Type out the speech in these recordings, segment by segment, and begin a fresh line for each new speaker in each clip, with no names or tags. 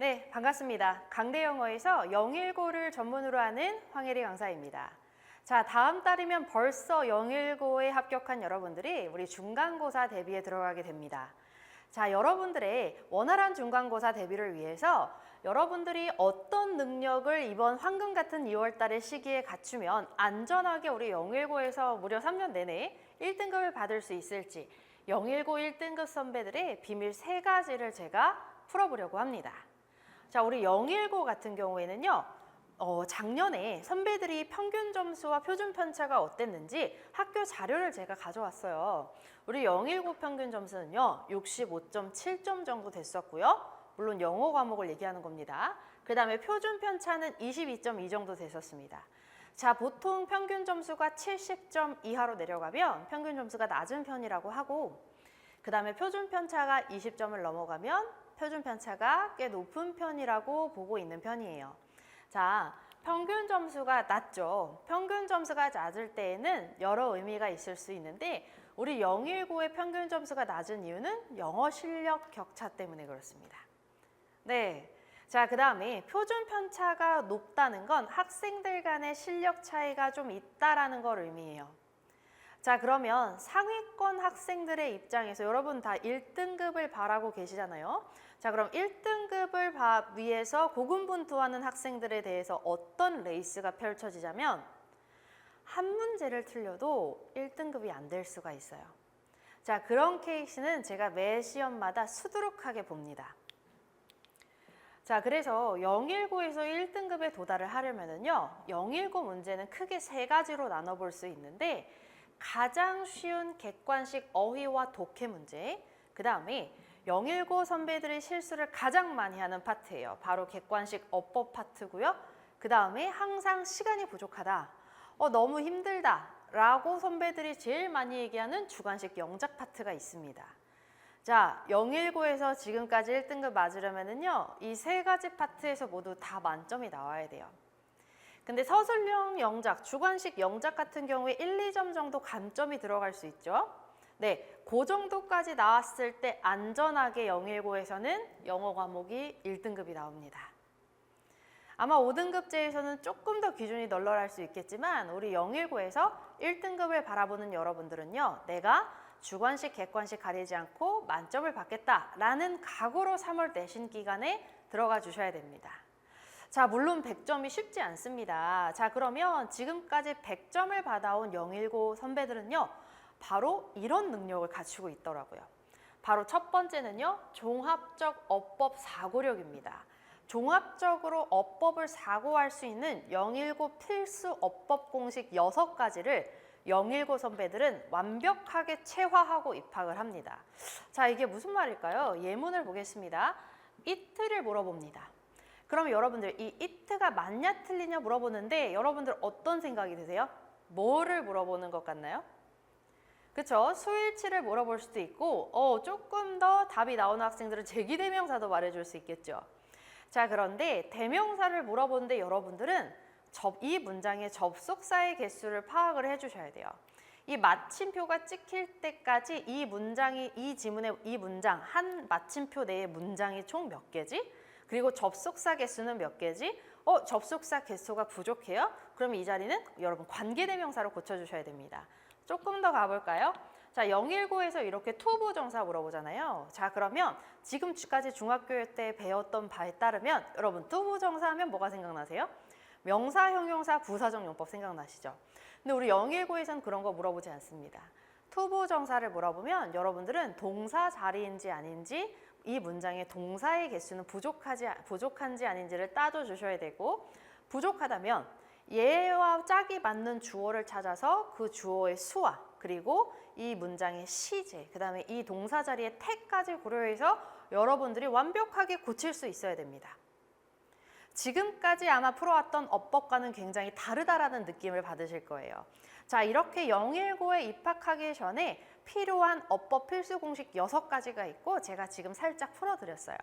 네, 반갑습니다. 강대영어에서 019를 전문으로 하는 황혜리 강사입니다. 자, 다음 달이면 벌써 019에 합격한 여러분들이 우리 중간고사 대비에 들어가게 됩니다. 자, 여러분들의 원활한 중간고사 대비를 위해서 여러분들이 어떤 능력을 이번 황금 같은 2월 달의 시기에 갖추면 안전하게 우리 019에서 무려 3년 내내 1등급을 받을 수 있을지 019 1등급 선배들의 비밀 3가지를 제가 풀어보려고 합니다. 자, 우리 019 같은 경우에는요, 작년에 선배들이 평균 점수와 표준 편차가 어땠는지 학교 자료를 제가 가져왔어요. 우리 019 평균 점수는요, 65.7점 정도 됐었고요. 물론 영어 과목을 얘기하는 겁니다. 그 다음에 표준 편차는 22.2 정도 됐었습니다. 자, 보통 평균 점수가 70점 이하로 내려가면 평균 점수가 낮은 편이라고 하고, 그 다음에 표준 편차가 20점을 넘어가면 표준 편차가 꽤 높은 편이라고 보고 있는 편이에요. 자, 평균 점수가 낮죠. 평균 점수가 낮을 때에는 여러 의미가 있을 수 있는데 우리 019의 평균 점수가 낮은 이유는 영어 실력 격차 때문에 그렇습니다. 네. 자, 그 다음에 표준 편차가 높다는 건 학생들 간의 실력 차이가 좀 있다라는 걸 의미해요. 자, 그러면 상위권 학생들의 입장에서 여러분 다 1등급을 바라고 계시잖아요. 자, 그럼 1등급을 위해서 고군분투하는 학생들에 대해서 어떤 레이스가 펼쳐지자면 한 문제를 틀려도 1등급이 안 될 수가 있어요. 자, 그런 케이스는 제가 매 시험마다 수두룩하게 봅니다. 자, 그래서 019에서 1등급에 도달을 하려면은요, 019 문제는 크게 3가지로 나눠볼 수 있는데 가장 쉬운 객관식 어휘와 독해 문제, 그 다음에 019 선배들의 실수를 가장 많이 하는 파트예요. 바로 객관식 어법 파트고요. 그 다음에 항상 시간이 부족하다, 너무 힘들다 라고 선배들이 제일 많이 얘기하는 주관식 영작 파트가 있습니다. 자, 019에서 지금까지 1등급 맞으려면은요, 이 3가지 파트에서 모두 다 만점이 나와야 돼요. 근데 서술형 영작, 주관식 영작 같은 경우에 1, 2점 정도 감점이 들어갈 수 있죠. 네, 그 정도까지 나왔을 때 안전하게 019에서는 영어 과목이 1등급이 나옵니다. 아마 5등급제에서는 조금 더 기준이 널널할 수 있겠지만 우리 019에서 1등급을 바라보는 여러분들은요, 내가 주관식, 객관식 가리지 않고 만점을 받겠다라는 각오로 3월 내신 기간에 들어가 주셔야 됩니다. 자, 물론 100점이 쉽지 않습니다. 자, 그러면 지금까지 100점을 받아온 019 선배들은요, 바로 이런 능력을 갖추고 있더라고요. 바로 첫 번째는요, 종합적 어법 사고력입니다. 종합적으로 어법을 사고할 수 있는 019 필수 어법 공식 6가지를 019 선배들은 완벽하게 체화하고 입학을 합니다. 자, 이게 무슨 말일까요? 예문을 보겠습니다. it를 물어봅니다. 그럼 여러분들 이 it가 맞냐 틀리냐 물어보는데 여러분들 어떤 생각이 드세요? 뭐를 물어보는 것 같나요? 그쵸? 수일치를 물어볼 수도 있고 조금 더 답이 나오는 학생들은 제기대명사도 말해줄 수 있겠죠. 자, 그런데 대명사를 물어보는데 여러분들은 이 문장의 접속사의 개수를 파악을 해주셔야 돼요. 이 마침표가 찍힐 때까지 이 지문의 이 문장 한 마침표 내의 문장이 총 몇 개지? 그리고 접속사 개수는 몇 개지? 접속사 개수가 부족해요? 그럼 이 자리는 여러분 관계대명사로 고쳐주셔야 됩니다. 조금 더 가볼까요? 자, 019에서 이렇게 투부정사 물어보잖아요. 자, 그러면 지금까지 중학교 때 배웠던 바에 따르면 여러분 투부정사 하면 뭐가 생각나세요? 명사, 형용사, 부사적 용법 생각나시죠? 근데 우리 019에서는 그런 거 물어보지 않습니다. 투부정사를 물어보면 여러분들은 동사 자리인지 아닌지 이 문장의 동사의 개수는 부족한지 아닌지를 따져주셔야 되고, 부족하다면 얘와 짝이 맞는 주어를 찾아서 그 주어의 수와 그리고 이 문장의 시제, 그 다음에 이 동사 자리의 태까지 고려해서 여러분들이 완벽하게 고칠 수 있어야 됩니다. 지금까지 아마 풀어왔던 어법과는 굉장히 다르다라는 느낌을 받으실 거예요. 자, 이렇게 019에 입학하기 전에 필요한 어법 필수 공식 6가지가 있고 제가 지금 살짝 풀어드렸어요.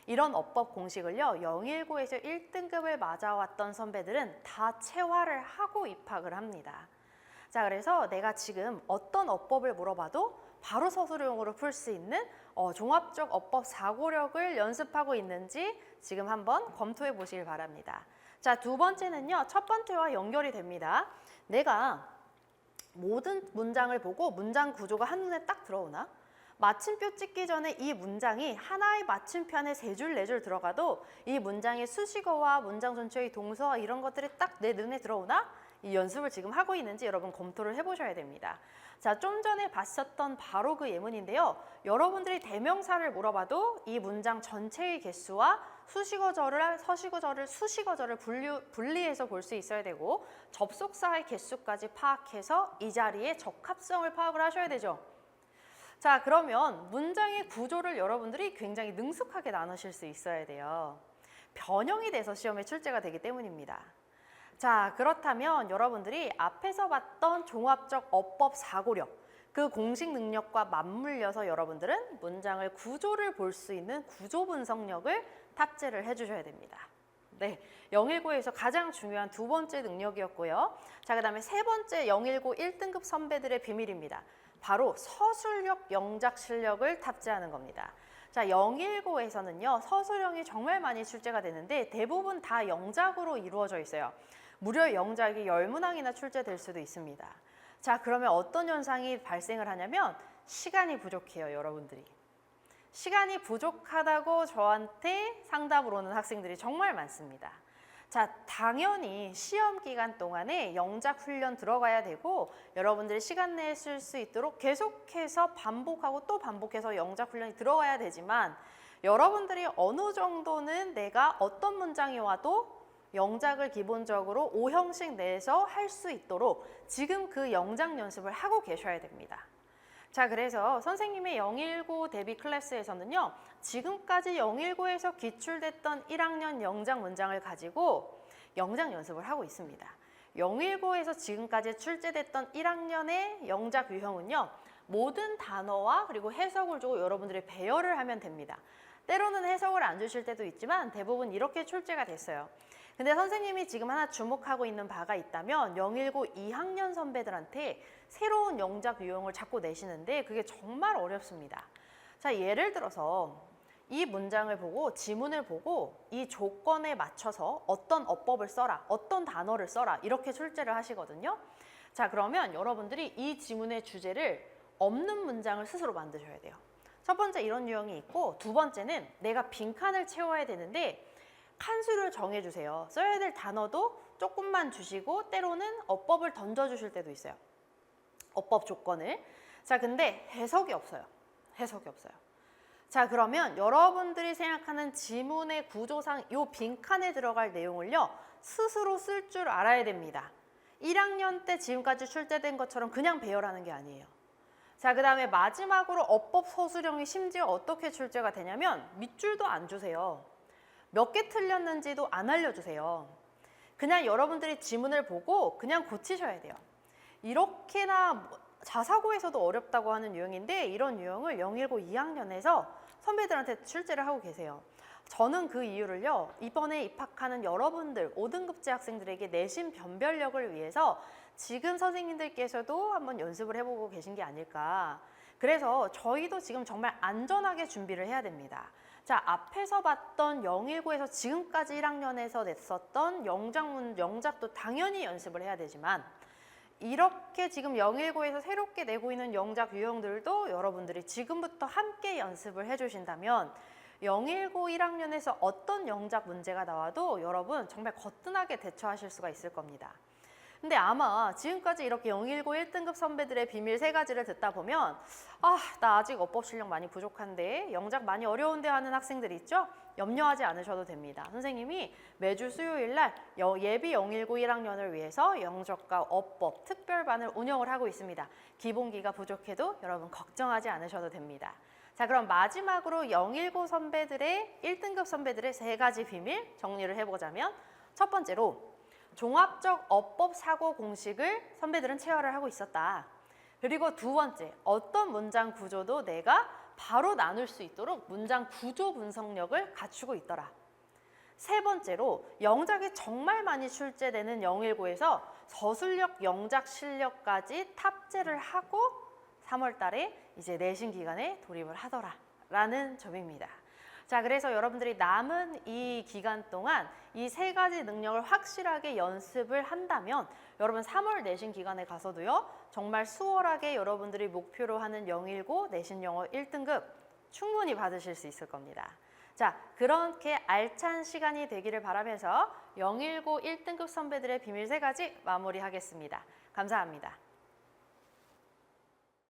이런 어법 공식을요, 019에서 1등급을 맞아왔던 선배들은 다 체화를 하고 입학을 합니다. 자, 그래서 내가 지금 어떤 어법을 물어봐도 바로 서술형으로 풀 수 있는 종합적 어법 사고력을 연습하고 있는지 지금 한번 검토해 보시길 바랍니다. 자, 두 번째는요. 첫 번째와 연결이 됩니다. 내가 모든 문장을 보고 문장 구조가 한눈에 딱 들어오나? 마침표 찍기 전에 이 문장이 하나의 마침표 안에 3줄, 4줄 들어가도 이 문장의 수식어와 문장 전체의 동사와 이런 것들이 딱 내 눈에 들어오나? 이 연습을 지금 하고 있는지 여러분 검토를 해보셔야 됩니다. 자, 좀 전에 봤었던 바로 그 예문인데요. 여러분들이 대명사를 물어봐도 이 문장 전체의 개수와 수식어절을, 서식어절을, 수식어절을 분리해서 볼 수 있어야 되고 접속사의 개수까지 파악해서 이 자리에 적합성을 파악을 하셔야 되죠. 자, 그러면 문장의 구조를 여러분들이 굉장히 능숙하게 나누실 수 있어야 돼요. 변형이 돼서 시험에 출제가 되기 때문입니다. 자, 그렇다면 여러분들이 앞에서 봤던 종합적 어법 사고력, 그 공식 능력과 맞물려서 여러분들은 문장을 구조를 볼 수 있는 구조 분석력을 탑재를 해주셔야 됩니다. 네, 019에서 가장 중요한 두 번째 능력이었고요. 자, 그 다음에 세 번째 019 1등급 선배들의 비밀입니다. 바로 서술력 영작 실력을 탑재하는 겁니다. 자, 019에서는요, 서술형이 정말 많이 출제가 되는데 대부분 다 영작으로 이루어져 있어요. 무려 영작이 10문항이나 출제될 수도 있습니다. 자, 그러면 어떤 현상이 발생을 하냐면 시간이 부족해요, 여러분들이. 시간이 부족하다고 저한테 상담을 오는 학생들이 정말 많습니다. 자, 당연히 시험 기간 동안에 영작 훈련 들어가야 되고 여러분들이 시간 내에 쓸 수 있도록 계속해서 반복하고 또 반복해서 영작 훈련이 들어가야 되지만 여러분들이 어느 정도는 내가 어떤 문장이 와도 영작을 기본적으로 5형식 내에서 할 수 있도록 지금 그 영작 연습을 하고 계셔야 됩니다. 자, 그래서 선생님의 019 대비 클래스에서는요. 지금까지 019에서 기출됐던 1학년 영작 문장을 가지고 영작 연습을 하고 있습니다. 019에서 지금까지 출제됐던 1학년의 영작 유형은요. 모든 단어와 그리고 해석을 주고 여러분들이 배열을 하면 됩니다. 때로는 해석을 안 주실 때도 있지만 대부분 이렇게 출제가 됐어요. 근데 선생님이 지금 하나 주목하고 있는 바가 있다면 019 2학년 선배들한테 새로운 영작 유형을 자꾸 내시는데 그게 정말 어렵습니다. 자, 예를 들어서 이 문장을 보고 지문을 보고 이 조건에 맞춰서 어떤 어법을 써라, 어떤 단어를 써라 이렇게 출제를 하시거든요. 자, 그러면 여러분들이 이 지문의 주제를 없는 문장을 스스로 만드셔야 돼요. 첫 번째 이런 유형이 있고 두 번째는 내가 빈칸을 채워야 되는데 칸수를 정해주세요. 써야 될 단어도 조금만 주시고 때로는 어법을 던져주실 때도 있어요. 어법 조건을. 자, 근데 해석이 없어요. 해석이 없어요. 자, 그러면 여러분들이 생각하는 지문의 구조상 이 빈칸에 들어갈 내용을요. 스스로 쓸 줄 알아야 됩니다. 1학년 때 지금까지 출제된 것처럼 그냥 배열하는 게 아니에요. 자, 그 다음에 마지막으로 어법 서술형이 심지어 어떻게 출제가 되냐면 밑줄도 안 주세요. 몇 개 틀렸는지도 안 알려주세요. 그냥 여러분들이 지문을 보고 그냥 고치셔야 돼요. 이렇게나 자사고에서도 어렵다고 하는 유형인데 이런 유형을 019 2학년에서 선배들한테 출제를 하고 계세요. 저는 그 이유를요. 이번에 입학하는 여러분들 5등급제 학생들에게 내신 변별력을 위해서 지금 선생님들께서도 한번 연습을 해보고 계신 게 아닐까. 그래서 저희도 지금 정말 안전하게 준비를 해야 됩니다. 자, 앞에서 봤던 019에서 지금까지 1학년에서 냈었던 영작도 당연히 연습을 해야 되지만 이렇게 지금 019에서 새롭게 내고 있는 영작 유형들도 여러분들이 지금부터 함께 연습을 해주신다면 019 1학년에서 어떤 영작 문제가 나와도 여러분 정말 거뜬하게 대처하실 수가 있을 겁니다. 근데 아마 지금까지 이렇게 019 1등급 선배들의 비밀 3가지를 듣다 보면 나 아직 어법 실력 많이 부족한데 영작 많이 어려운데 하는 학생들이 있죠? 염려하지 않으셔도 됩니다. 선생님이 매주 수요일 날 예비 019 1학년을 위해서 영작과 어법 특별반을 운영을 하고 있습니다. 기본기가 부족해도 여러분 걱정하지 않으셔도 됩니다. 자, 그럼 마지막으로 019 선배들의 1등급 선배들의 3가지 비밀 정리를 해보자면 첫 번째로 종합적 어법 사고 공식을 선배들은 체화를 하고 있었다. 그리고 두 번째, 어떤 문장 구조도 내가 바로 나눌 수 있도록 문장 구조 분석력을 갖추고 있더라. 세 번째로, 영작이 정말 많이 출제되는 019에서 서술력, 영작 실력까지 탑재를 하고 3월 달에 이제 내신 기간에 돌입을 하더라라는 점입니다. 자, 그래서 여러분들이 남은 이 기간 동안 이 세 가지 능력을 확실하게 연습을 한다면 여러분 3월 내신 기간에 가서도요, 정말 수월하게 여러분들이 목표로 하는 019 내신 영어 1등급 충분히 받으실 수 있을 겁니다. 자, 그렇게 알찬 시간이 되기를 바라면서 019 1등급 선배들의 비밀 3가지 마무리하겠습니다. 감사합니다.